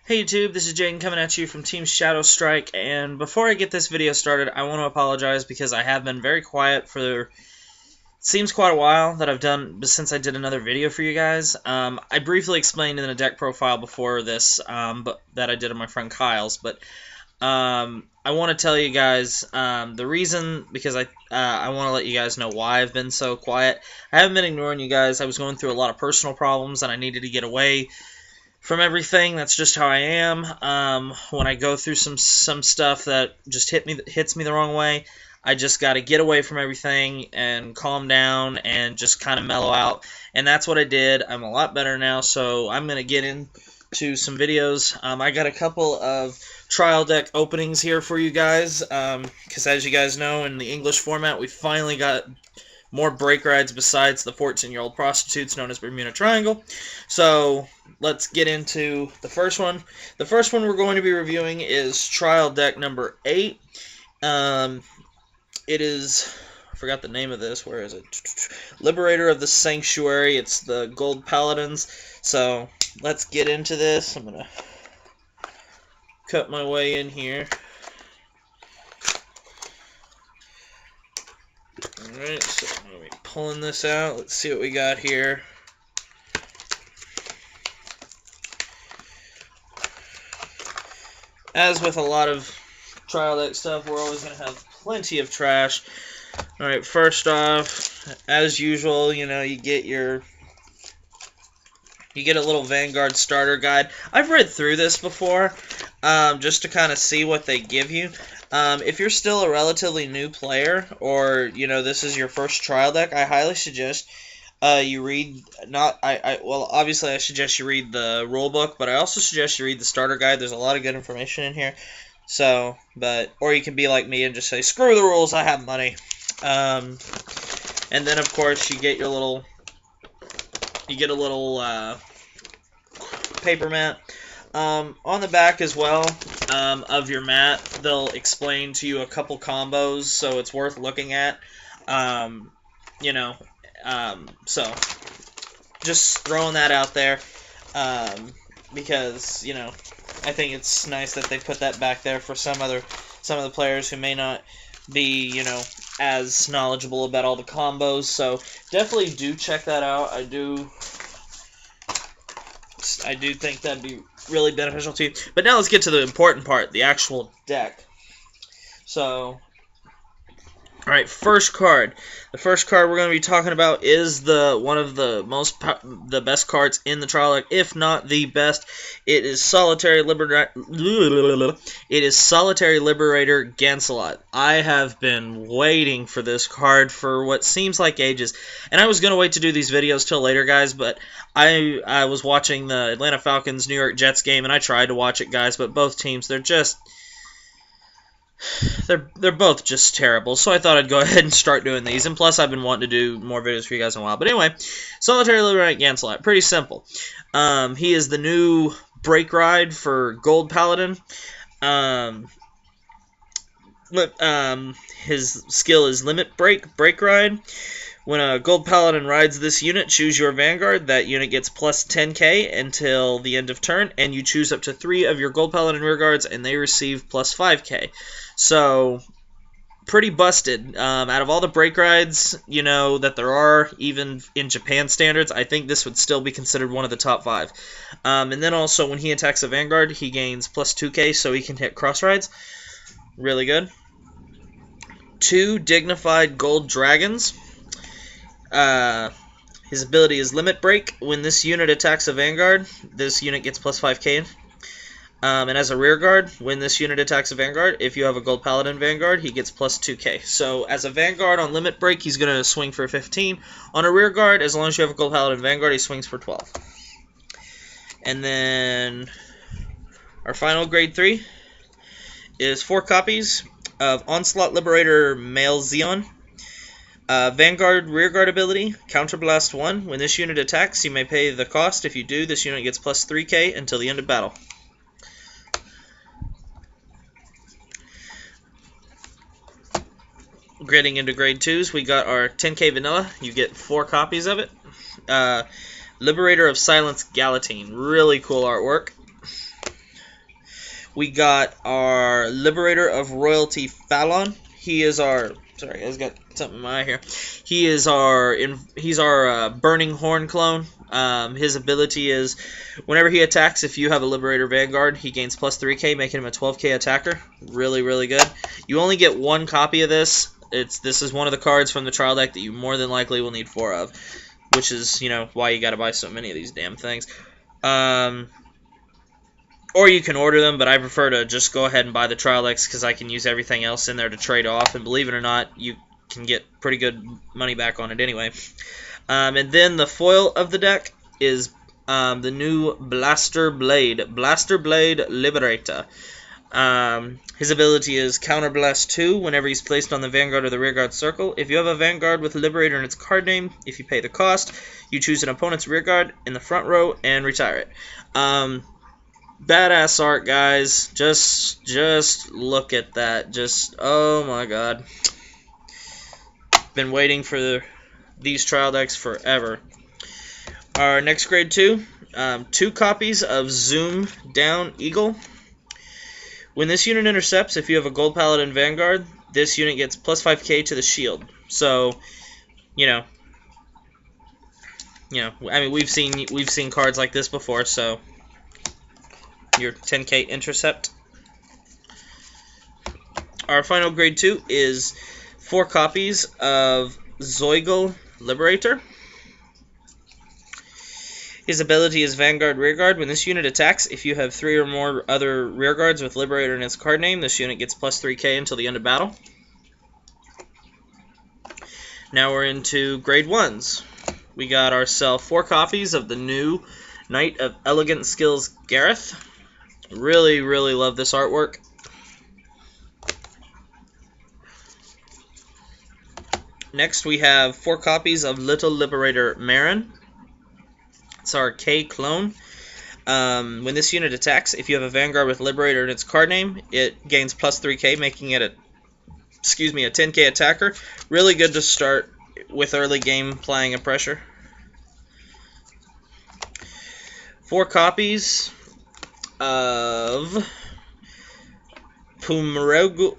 Hey YouTube, this is Jaden coming at you from Team Shadow Strike, and before I get this video started, I want to apologize because I have been very quiet for seems quite a while that I've done since I did another video for you guys. I briefly explained in the deck profile before this, but that I did on my friend Kyle's, but I want to tell you guys the reason, because I want to let you guys know why I've been so quiet. I haven't been ignoring you guys. I was going through a lot of personal problems, and I needed to get away from everything. That's just how I am. When I go through some stuff that just hits me the wrong way, I just got to get away from everything and calm down and just kind of mellow out. And that's what I did. I'm a lot better now, so I'm going to get into some videos. I got a couple of trial deck openings here for you guys, because as you guys know, in the English format, we finally got more break rides besides the 14-year-old prostitutes known as Bermuda Triangle. So let's get into the first one. The first one we're going to be reviewing is trial deck number 8. It is, I forgot the name of this, where is it? Liberator of the Sanctuary. It's the Gold Paladins. So let's get into this. I'm going to cut my way in here. Alright, so I'm going to be pulling this out. Let's see what we got here. As with a lot of trial deck stuff, we're always going to have plenty of trash. Alright, first off, as usual, you know, you get a little Vanguard starter guide. I've read through this before, just to kind of see what they give you. If you're still a relatively new player, or, you know, this is your first trial deck, I highly suggest you read, well, obviously I suggest you read the rule book, but I also suggest you read the starter guide. There's a lot of good information in here. So, or you can be like me and just say, screw the rules, I have money. And then, of course, you get a little paper mat. On the back as well of your mat, they'll explain to you a couple combos, so it's worth looking at. You know, so just throwing that out there, because, you know, I think it's nice that they put that back there for some of the players who may not be, you know, as knowledgeable about all the combos. So definitely do check that out. I do think that'd be really beneficial to you. But now let's get to the important part, the actual deck. So, alright, first card. The first card we're going to be talking about is one of the best cards in the trial deck, if not the best. It is Solitary Liberator Gancelot. I have been waiting for this card for what seems like ages, and I was going to wait to do these videos till later, guys, but I was watching the Atlanta Falcons New York Jets game, and I tried to watch it, guys, but both teams, they're both just terrible, so I thought I'd go ahead and start doing these, and plus I've been wanting to do more videos for you guys in a while. But anyway, Solitary Liberator Gancelot, pretty simple. He is the new break ride for Gold Paladin. His skill is Limit Break Ride. When a Gold Paladin rides this unit, choose your Vanguard. That unit gets plus 10k until the end of turn, and you choose up to 3 of your Gold Paladin rearguards, and they receive plus 5k. So, pretty busted. Out of all the break rides, you know, that there are, even in Japan standards, I think this would still be considered one of the top 5. And then also, when he attacks a Vanguard, he gains plus 2k, so he can hit cross rides. Really good. 2 Dignified Gold Dragons. His ability is Limit Break. When this unit attacks a Vanguard, this unit gets plus 5k. And as a rearguard, when this unit attacks a Vanguard, if you have a Gold Paladin Vanguard, he gets plus 2k. So as a Vanguard on Limit Break, he's going to swing for 15. On a rearguard, as long as you have a Gold Paladin Vanguard, he swings for 12. And then our final grade 3 is 4 copies of Onslaught Liberator Male Zeon. Vanguard Rearguard ability, Counterblast 1. When this unit attacks, you may pay the cost. If you do, this unit gets plus 3k until the end of battle. Grading into grade 2s, we got our 10k vanilla. You get 4 copies of it. Liberator of Silence Galatine. Really cool artwork. We got our Liberator of Royalty Fallon. He is our... Sorry, I got something in my eye here. He's our Burning Horn clone. His ability is, whenever he attacks, if you have a Liberator Vanguard, he gains plus 3k, making him a 12k attacker. Really, really good. You only get one copy of this. This is one of the cards from the trial deck that you more than likely will need 4 of, which is, you know, why you got to buy so many of these damn things. Or you can order them, but I prefer to just go ahead and buy the trial decks because I can use everything else in there to trade off. And believe it or not, you can get pretty good money back on it anyway. And then the foil of the deck is the new Blaster Blade Liberator. His ability is Counterblast 2 whenever he's placed on the Vanguard or the Rearguard circle. If you have a Vanguard with Liberator in its card name, if you pay the cost, you choose an opponent's Rearguard in the front row and retire it. Badass art, guys. Just look at that. Just, oh my god. Been waiting for these trial decks forever. Our next grade 2, 2 copies of Zoom Down Eagle. When this unit intercepts, if you have a Gold Paladin Vanguard, this unit gets plus 5k to the shield. So, you know, I mean, we've seen cards like this before, so your 10k intercept. Our final grade 2 is 4 copies of Zoigle Liberator. His ability is Vanguard Rearguard. When this unit attacks, if you have 3 or more other Rearguards with Liberator in its card name, this unit gets plus 3k until the end of battle. Now we're into grade 1s. We got ourselves 4 copies of the new Knight of Elegant Skills Gareth. Really, really love this artwork. Next, we have 4 copies of Little Liberator Marin. It's our K clone. When this unit attacks, if you have a Vanguard with Liberator in its card name, it gains plus 3k, making it a 10k attacker. Really good to start with early game playing a pressure. 4 copies of Pomrugal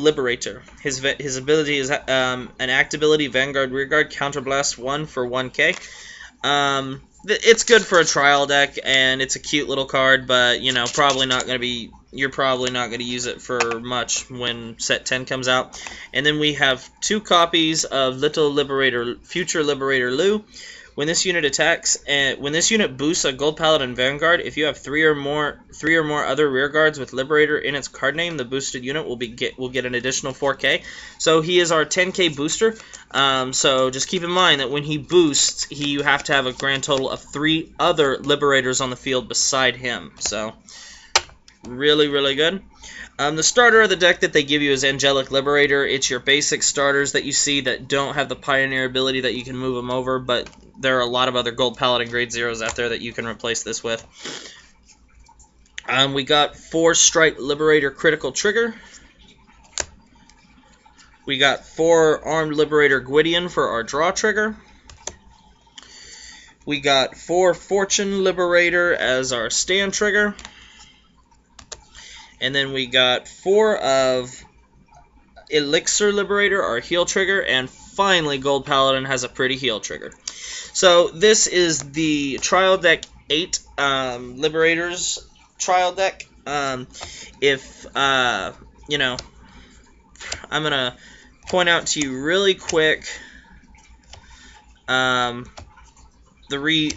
Liberator. His ability is an act ability, Vanguard Rearguard, Counterblast 1 for 1k. It's good for a trial deck, and it's a cute little card, but you know, you're probably not going to use it for much when set 10 comes out. And then we have 2 copies of Little Liberator, Future Liberator Lu. When this unit attacks, and when this unit boosts a Gold Paladin Vanguard, if you have 3 or more other Rearguards with Liberator in its card name, the boosted unit will get an additional 4k. So he is our 10k booster. So just keep in mind that when he boosts, you have to have a grand total of 3 other Liberators on the field beside him. So really, really good. The starter of the deck that they give you is Angelic Liberator. It's your basic starters that you see that don't have the Pioneer ability that you can move them over, but there are a lot of other Gold Paladin Grade 0s out there that you can replace this with. We got 4 Strike Liberator Critical Trigger. We got 4 Armed Liberator Gwydion for our draw trigger. We got 4 Fortune Liberator as our stand trigger. And then we got 4 of Elixir Liberator, our heal trigger, and finally Gold Paladin has a pretty heal trigger. So this is the Trial Deck 8 Liberators Trial Deck. You know, I'm going to point out to you really quick the 3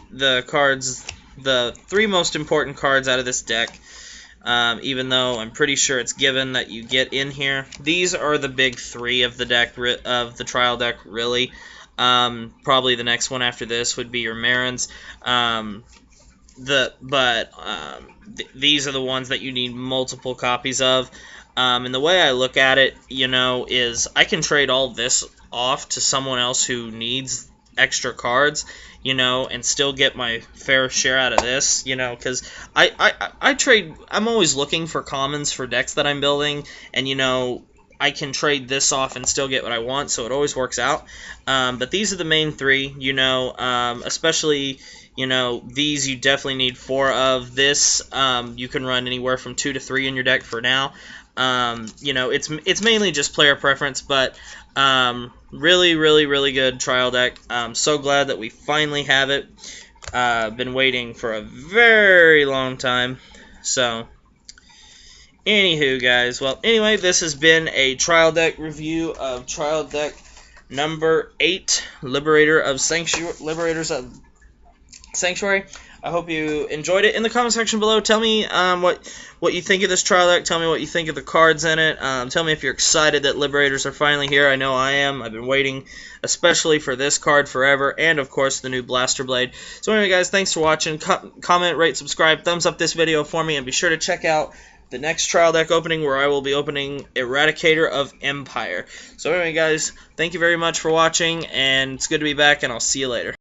most important cards out of this deck. Even though I'm pretty sure it's given that you get in here. These are the big 3 of the deck, of the trial deck, really. Probably the next one after this would be your Marins. These are the ones that you need multiple copies of. And the way I look at it, you know, is I can trade all this off to someone else who needs extra cards, you know, and still get my fair share out of this, you know, because I trade, I'm always looking for commons for decks that I'm building, and, you know, I can trade this off and still get what I want, so it always works out. But these are the main 3, you know, especially You know, these you definitely need 4 of. This, you can run anywhere from 2 to 3 in your deck for now. You know, it's mainly just player preference, but really, really, really good trial deck. I'm so glad that we finally have it. Been waiting for a very long time. So, anywho, guys. Well, anyway, this has been a trial deck review of trial deck number 8, Liberators of Sanctuary. I hope you enjoyed it. In the comment section below, tell me what you think of this trial deck. Tell me what you think of the cards in it. Tell me if you're excited that Liberators are finally here. I know I am. I've been waiting, especially for this card forever, and of course the new Blaster Blade. So anyway, guys, thanks for watching. Comment, rate, subscribe, thumbs up this video for me, and be sure to check out the next trial deck opening, where I will be opening Eradicator of Empire. So anyway, guys, thank you very much for watching, and it's good to be back, and I'll see you later.